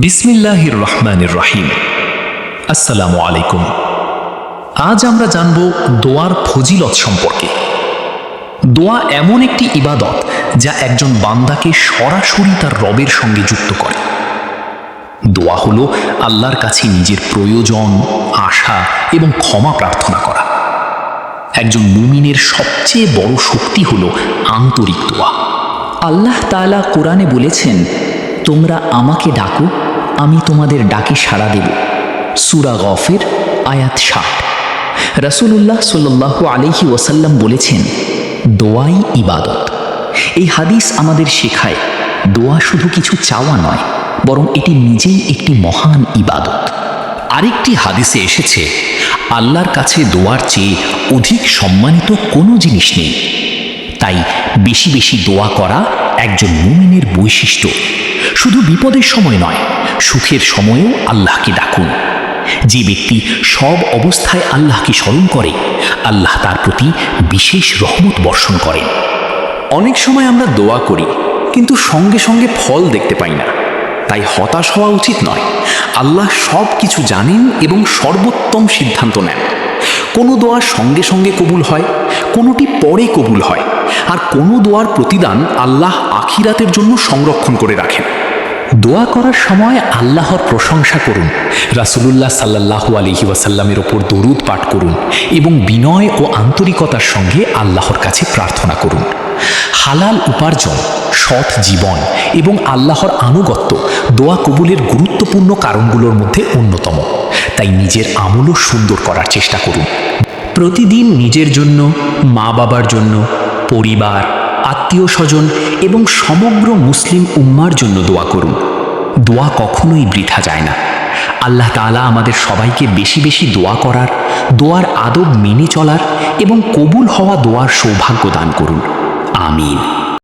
বিসমিল্লাহির রহমানির রহিম। আসসালামু আলাইকুম। আজ আমরা জানব দোয়ার ফজিলত সম্পর্কে। দোয়া এমন একটি ইবাদত যা একজন বান্দাকে সরাসরি তার রবের সঙ্গে যুক্ত করে। দোয়া হলো আল্লাহর কাছে নিজের প্রয়োজন, আশা এবং ক্ষমা প্রার্থনা করা। একজন মুমিনের সবচেয়ে বড় শক্তি হলো আন্তরিক দোয়া। আল্লাহ তাআলা কোরআনে বলেছেন, তোমরা আমাকে ডাকো, আমি তোমাদের ডাকে সাড়া দেব। সূরা গফির আয়াত ৭। রাসূলুল্লাহ সাল্লাল্লাহু আলাইহি ওয়াসাল্লাম বলেছেন, দোয়াই ইবাদত। এই হাদিস আমাদের শেখায় দোয়া শুধু কিছু চাওয়া নয়, বরং এটি নিজেই একটি মহান ইবাদত। আরেকটি হাদিসে এসেছে, আল্লাহর কাছে দোয়ার চেয়ে অধিক সম্মানিত কোনো জিনিস নেই। তাই বেশি বেশি দোয়া করা একজন মুমিনের বৈশিষ্ট্য। শুধু বিপদের সময় নয়, সুখের সময়েও আল্লাহকে ডাকুন। যে ব্যক্তি সব অবস্থায় আল্লাহকে স্মরণ করে, আল্লাহ তার প্রতি বিশেষ রহমত বর্ষণ করেন। অনেক সময় আমরা দোয়া করি, কিন্তু সঙ্গে সঙ্গে ফল দেখতে পাই না। তাই হতাশ হওয়া উচিত নয়। আল্লাহ সব কিছু জানেন এবং সর্বোত্তম সিদ্ধান্ত নেন। কোনো দোয়া সঙ্গে সঙ্গে কবুল হয়, কোনোটি পরে কবুল হয়, আর কোনো দোয়ার প্রতিদান আল্লাহ আখিরাতের জন্য সংরক্ষণ করে রাখেন। দোয়া করার সময় আল্লাহর প্রশংসা করুন, রাসূলুল্লাহ সাল্লাল্লাহু আলাইহি ওয়াসাল্লামের ওপর দরুদ পাঠ করুন এবং বিনয় ও আন্তরিকতার সঙ্গে আল্লাহর কাছে প্রার্থনা করুন। হালাল উপার্জন, সৎ জীবন এবং আল্লাহর আনুগত্য দোয়া কবুলের গুরুত্বপূর্ণ কারণগুলোর মধ্যে অন্যতম। তাই নিজের আমলও সুন্দর করার চেষ্টা করুন। প্রতিদিন নিজের জন্য, মা বাবার জন্য, পরিবার, আত্মীয় স্বজন এবং সমগ্র মুসলিম উম্মার জন্য দোয়া করুন। দোয়া কখনোই বৃথা যায় না। আল্লাহ তাআলা আমাদের সবাইকে বেশি বেশি দোয়া করার, দোয়ার আদব মেনে চলার এবং কবুল হওয়া দোয়ার সৌভাগ্য দান করুন। আমিন।